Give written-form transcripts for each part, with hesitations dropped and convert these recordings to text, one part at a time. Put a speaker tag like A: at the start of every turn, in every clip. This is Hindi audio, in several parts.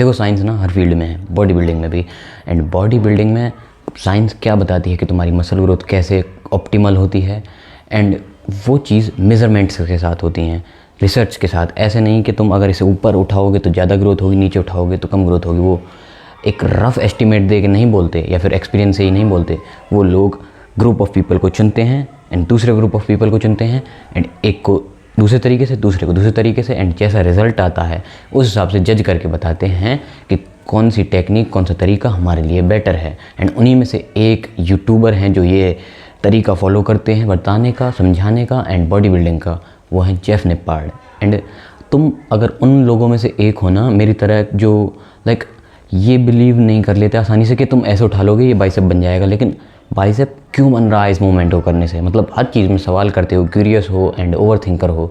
A: देखो साइंस ना हर फील्ड में है, बॉडी बिल्डिंग में भी। एंड बॉडी बिल्डिंग में साइंस क्या बताती है कि तुम्हारी मसल ग्रोथ कैसे ऑप्टिमल होती है, एंड वो चीज़ मेज़रमेंट्स के साथ होती हैं, रिसर्च के साथ। ऐसे नहीं कि तुम अगर इसे ऊपर उठाओगे तो ज़्यादा ग्रोथ होगी, नीचे उठाओगे तो कम ग्रोथ होगी। वो एक रफ़ एस्टिमेट दे के नहीं बोलते, या फिर एक्सपीरियंस से ही नहीं बोलते। वो लोग ग्रुप ऑफ पीपल को चुनते हैं एंड दूसरे ग्रुप ऑफ पीपल को चुनते हैं, एंड एक को दूसरे तरीके से, दूसरे को दूसरे तरीके से, एंड जैसा रिज़ल्ट आता है उस हिसाब से जज करके बताते हैं कि कौन सी टेक्निक, कौन सा तरीका हमारे लिए बेटर है। एंड उन्हीं में से एक यूट्यूबर हैं जो ये तरीका फॉलो करते हैं बताने का, समझाने का एंड बॉडी बिल्डिंग का। वो हैं जेफ निप्पार्ड। एंड तुम अगर उन लोगों में से एक हो ना, मेरी तरह, जो लाइक ये बिलीव नहीं कर लेते आसानी से कि तुम ऐसे उठा लोगे ये बाइसेप बन जाएगा। लेकिन बाइसेप क्यों बन रहा है इस मूवमेंट को करने से, मतलब हर चीज़ में सवाल करते हो, क्यूरियस हो एंड ओवर थिंकर हो,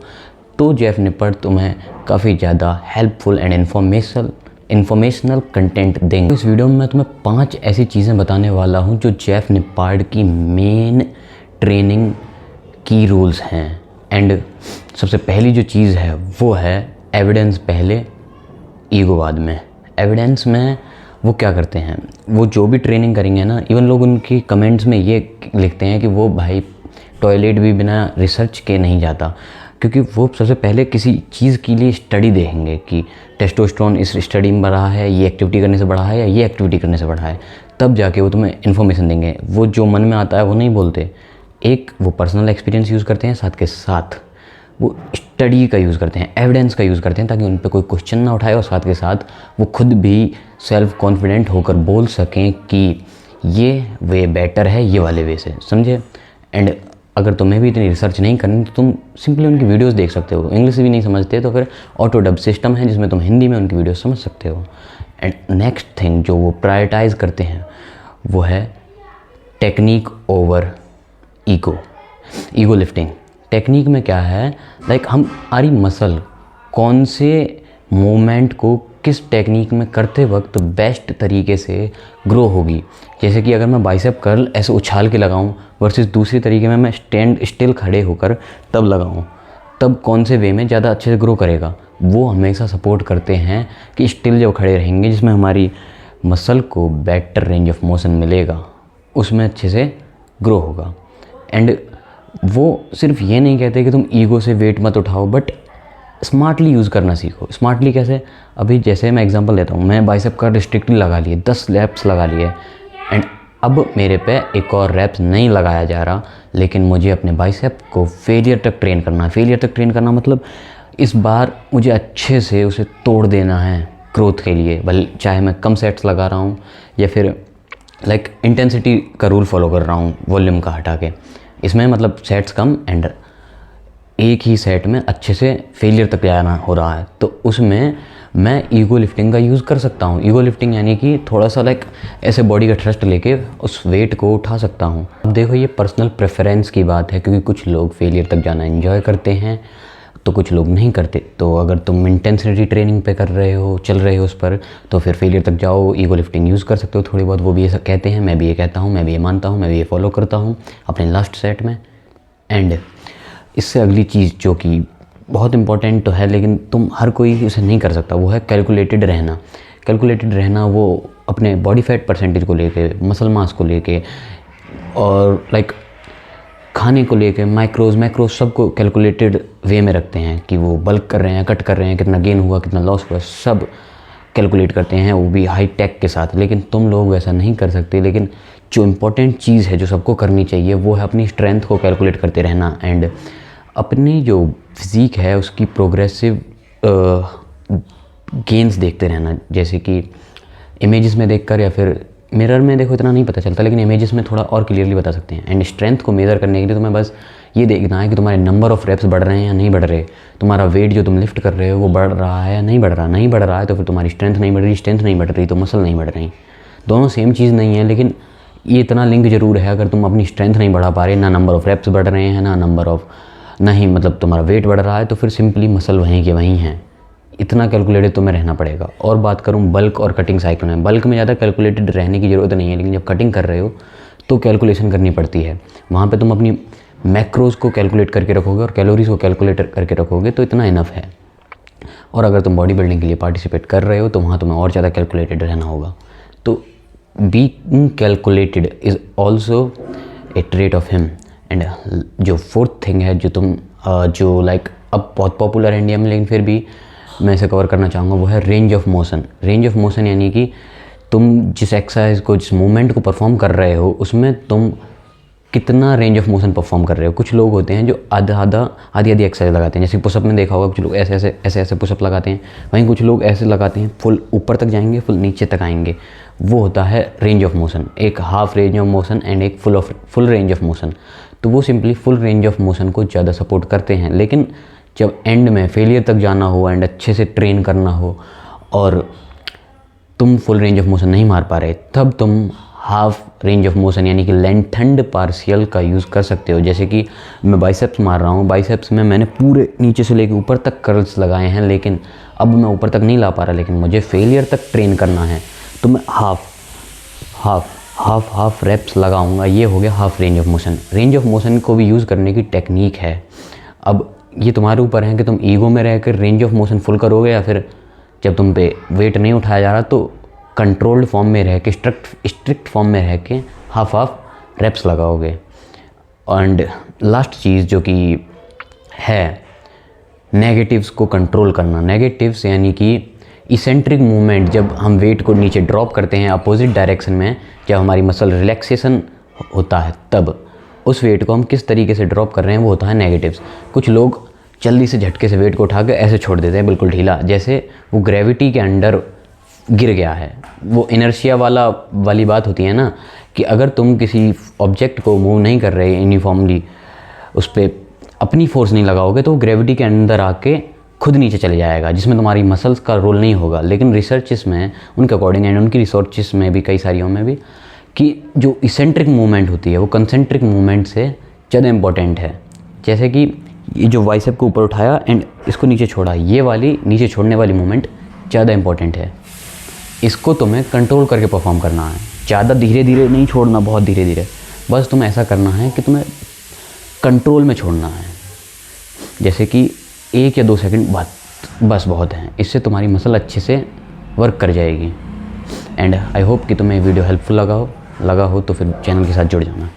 A: तो जेफ निप्पार्ड तुम्हें काफ़ी ज़्यादा हेल्पफुल एंड इन्फॉर्मेशनल कंटेंट देंगे। इस वीडियो में मैं तुम्हें 5 ऐसी चीज़ें बताने वाला हूँ जो जेफ निप्पार्ड की मेन ट्रेनिंग की रूल्स हैं। एंड सबसे पहली जो चीज़ है वो है एविडेंस पहले, ईगो बाद में। एविडेंस में वो क्या करते हैं, वो जो भी ट्रेनिंग करेंगे ना, इवन लोग उनकी कमेंट्स में ये लिखते हैं कि वो भाई टॉयलेट भी बिना रिसर्च के नहीं जाता, क्योंकि वो सबसे पहले किसी चीज़ के लिए स्टडी देखेंगे कि टेस्टोस्टेरोन इस स्टडी में बढ़ा है, ये एक्टिविटी करने से बढ़ा है या ये एक्टिविटी करने से बढ़ा है, तब जाके वो तुम्हें इन्फॉर्मेशन देंगे। वो जो मन में आता है वो नहीं बोलते। एक वो पर्सनल एक्सपीरियंस यूज़ करते हैं, साथ के साथ वो स्टडी का यूज़ करते हैं, एविडेंस का यूज़ करते हैं, ताकि उन पर कोई क्वेश्चन ना उठाए, और साथ के साथ वो खुद भी सेल्फ कॉन्फिडेंट होकर बोल सकें कि ये वे बेटर है ये वाले वे से, समझे। एंड अगर तुम्हें भी इतनी रिसर्च नहीं करनी तो तुम सिंपली उनकी वीडियोस देख सकते हो। इंग्लिश भी नहीं समझते तो फिर ऑटो डब सिस्टम है जिसमें तुम हिंदी में उनकी वीडियोस समझ सकते हो। एंड नेक्स्ट थिंग जो वो प्रायोरिटाइज़ करते हैं वो है technique over ego lifting. Technique में क्या है, लाइक हमारी मसल कौन से मूवमेंट को किस टेक्निक में करते वक्त बेस्ट तरीके से ग्रो होगी। जैसे कि अगर मैं बाइसेप कर्ल ऐसे उछाल के लगाऊं वर्सेस दूसरी तरीके में मैं स्टैंड स्टिल खड़े होकर तब लगाऊं, तब कौन से वे में ज़्यादा अच्छे से ग्रो करेगा। वो हमेशा सपोर्ट करते हैं कि स्टिल जब खड़े रहेंगे जिसमें हमारी मसल को बेटर रेंज ऑफ मोशन मिलेगा, उसमें अच्छे से ग्रो होगा। एंड वो सिर्फ ये नहीं कहते कि तुम ईगो से वेट मत उठाओ, बट स्मार्टली यूज़ करना सीखो। स्मार्टली कैसे, अभी जैसे मैं एग्जांपल देता हूँ, मैं बाइसेप का रिस्ट्रिक्टली लगा लिए, 10 रैप्स लगा लिए, एंड अब मेरे पे एक और रैप्स नहीं लगाया जा रहा, लेकिन मुझे अपने बाइसेप को फेलियर तक ट्रेन करना है। फेलियर तक ट्रेन करना मतलब इस बार मुझे अच्छे से उसे तोड़ देना है ग्रोथ के लिए, भले चाहे मैं कम सेट्स लगा रहा हूँ या फिर लाइक इंटेंसिटी का रूल फॉलो कर रहा हूँ वॉल्यूम का हटा के। इसमें मतलब सेट्स कम एंड एक ही सेट में अच्छे से फेलियर तक जाना हो रहा है, तो उसमें मैं ईगो लिफ्टिंग का यूज़ कर सकता हूँ। ईगो लिफ्टिंग यानी कि थोड़ा सा लाइक ऐसे बॉडी का थ्रस्ट लेके उस वेट को उठा सकता हूँ। अब देखो ये पर्सनल प्रेफरेंस की बात है, क्योंकि कुछ लोग फेलियर तक जाना एंजॉय करते हैं तो कुछ लोग नहीं करते। तो अगर तुम इंटेंसिटी ट्रेनिंग पे कर रहे हो, चल रहे हो उस पर, तो फिर फेलियर तक जाओ, ईगो लिफ्टिंग यूज़ कर सकते हो थोड़ी बहुत। वो भी ये कहते हैं, मैं भी ये कहता हूँ, मैं भी ये मानता हूँ, मैं भी ये फॉलो करता हूँ अपने लास्ट सेट में। एंड इससे अगली चीज़ जो कि बहुत इंपॉर्टेंट तो है, लेकिन तुम हर कोई इसे नहीं कर सकता, वो है कैलकुलेटेड रहना। कैलकुलेटेड रहना वो अपने बॉडी फैट परसेंटेज को लेके, मसल मास को लेके, और लाइक खाने को लेके, मैक्रोज सबको कैलकुलेटेड वे में रखते हैं कि वो बल्क कर रहे हैं, कट कर रहे हैं, कितना गेन हुआ, कितना लॉस हुआ, सब कैलकुलेट करते हैं, वो भी हाई टेक के साथ। लेकिन तुम लोग वैसा नहीं कर सकते। लेकिन जो इम्पोर्टेंट चीज़ है जो सबको करनी चाहिए वो है अपनी स्ट्रेंथ को कैलकुलेट करते रहना, एंड अपनी जो फिज़ीक है उसकी प्रोग्रेसिव गेन्स देखते रहना। जैसे कि इमेजेस में देखकर या फिर मिरर में देखो इतना नहीं पता चलता, लेकिन इमेजेस में थोड़ा और क्लियरली बता सकते हैं। एंड स्ट्रेंथ को मेज़र करने के लिए तुम्हें बस ये देखना है कि तुम्हारे नंबर ऑफ़ रेप्स बढ़ रहे हैं या नहीं बढ़ रहे, तुम्हारा वेट जो तुम लिफ्ट कर रहे हो वो बढ़ रहा है या नहीं बढ़ रहा। नहीं बढ़ रहा है तो फिर तुम्हारी स्ट्रेंथ नहीं बढ़ रही, स्ट्रेंथ नहीं बढ़ रही तो मसल नहीं बढ़ रही। दोनों सेम चीज़ नहीं है, लेकिन ये इतना लिंक ज़रूर है। अगर तुम अपनी स्ट्रेंथ नहीं बढ़ा पा रहे, ना नंबर ऑफ़ रेप्स बढ़ रहे हैं, ना ही मतलब तुम्हारा वेट बढ़ रहा है, तो फिर सिंपली मसल वहीं के वहीं हैं। इतना कैलकुलेटेड तुम्हें रहना पड़ेगा। और बात करूँ बल्क और कटिंग साइकिल में, बल्क में ज़्यादा कैलकुलेटेड रहने की ज़रूरत नहीं है, लेकिन जब कटिंग कर रहे हो तो कैलकुलेशन करनी पड़ती है। वहाँ पे तुम अपनी मैक्रोज को कैलकुलेट करके रखोगे और कैलोरीज को कैलकुलेट करके रखोगे तो इतना इनफ है। और अगर तुम बॉडी बिल्डिंग के लिए पार्टिसिपेट कर रहे हो तो वहाँ तुम्हें और ज़्यादा कैलकुलेटेड रहना होगा। तो being calculated is also a trait of him. And जो फोर्थ थिंग है जो तुम जो लाइक अब बहुत पॉपुलर है इंडिया में, लेकिन फिर भी मैं इसे कवर करना चाहूँगा, वो है range of motion. Range of motion यानी कि तुम जिस एक्सरसाइज को, जिस मूवमेंट को परफॉर्म कर रहे हो उसमें तुम कितना रेंज ऑफ मोशन परफॉर्म कर रहे हो। कुछ लोग होते हैं जो आधी आधी एक्सरसाइज लगाते हैं, जैसे पुशअप में देखा होगा कुछ लोग ऐसे पुशअप लगाते हैं, वहीं कुछ लोग ऐसे लगाते हैं फुल ऊपर तक जाएंगे, फुल नीचे तक आएंगे। वो होता है रेंज ऑफ मोशन। एक half range of motion and एक फुल रेंज ऑफ मोशन। तो वो simply full range of motion को ज़्यादा सपोर्ट करते हैं। लेकिन जब एंड में फेलियर तक जाना हो एंड अच्छे से ट्रेन करना हो और तुम फुल रेंज ऑफ मोशन नहीं मार पा रहे, तब तुम हाफ रेंज ऑफ मोशन यानी कि लेंथन्ड पार्शियल का यूज़ कर सकते हो। जैसे कि मैं बाइसेप्स मार रहा हूँ, बाइसेप्स में मैंने पूरे नीचे से लेकर ऊपर तक कर्ल्स लगाए हैं, लेकिन अब मैं ऊपर तक नहीं ला पा रहा, लेकिन मुझे फेलियर तक ट्रेन करना है, तो मैं हाफ रेप्स लगाऊंगा। ये हो गया half range of motion. Range of motion को भी यूज़ करने की टेक्निक है। अब ये तुम्हारे ऊपर है कि तुम ईगो में रहकर रेंज ऑफ मोशन फुल करोगे, या फिर जब तुम पे वेट नहीं उठाया जा रहा तो कंट्रोल्ड फॉर्म में रह के, स्ट्रिक्ट फॉर्म में रह के हाफ रेप्स लगाओगे। एंड लास्ट चीज़ जो कि है नेगेटिव्स को कंट्रोल करना। नेगेटिव्स यानी कि इसेंट्रिक मूवमेंट, जब हम वेट को नीचे ड्रॉप करते हैं अपोजिट डायरेक्शन में, जब हमारी मसल रिलैक्सेशन होता है, तब उस वेट को हम किस तरीके से ड्रॉप कर रहे हैं वो होता है नेगेटिव्स। कुछ लोग जल्दी से झटके से वेट को उठा के ऐसे छोड़ देते हैं बिल्कुल ढीला, जैसे वो ग्रेविटी के अंडर गिर गया है। वो इनर्शिया वाली बात होती है ना, कि अगर तुम किसी ऑब्जेक्ट को मूव नहीं कर रहे यूनिफॉर्मली, उस पर अपनी फोर्स नहीं लगाओगे, तो वो ग्रेविटी के अंदर आके खुद नीचे चले जाएगा, जिसमें तुम्हारी मसल्स का रोल नहीं होगा। लेकिन रिसर्चेस में उनके अकॉर्डिंग एंड उनकी रिसर्चेस में भी, कई सारियों में भी, कि जो इसेंट्रिक मूवमेंट होती है वो कंसेंट्रिक मूवमेंट से ज़्यादा इंपॉर्टेंट है। जैसे कि ये जो बाइसेप को ऊपर उठाया एंड इसको नीचे छोड़ा, ये वाली नीचे छोड़ने वाली मूवमेंट ज़्यादा इंपॉर्टेंट है। इसको तुम्हें कंट्रोल करके परफॉर्म करना है, ज़्यादा धीरे धीरे नहीं छोड़ना, बहुत धीरे धीरे, बस तुम्हें ऐसा करना है कि तुम्हें कंट्रोल में छोड़ना है। जैसे कि 1 या 2 सेकंड बस बहुत हैं, इससे तुम्हारी मसल अच्छे से वर्क कर जाएगी। एंड आई होप कि तुम्हें वीडियो हेल्पफुल लगा हो तो फिर चैनल के साथ जुड़ जाना।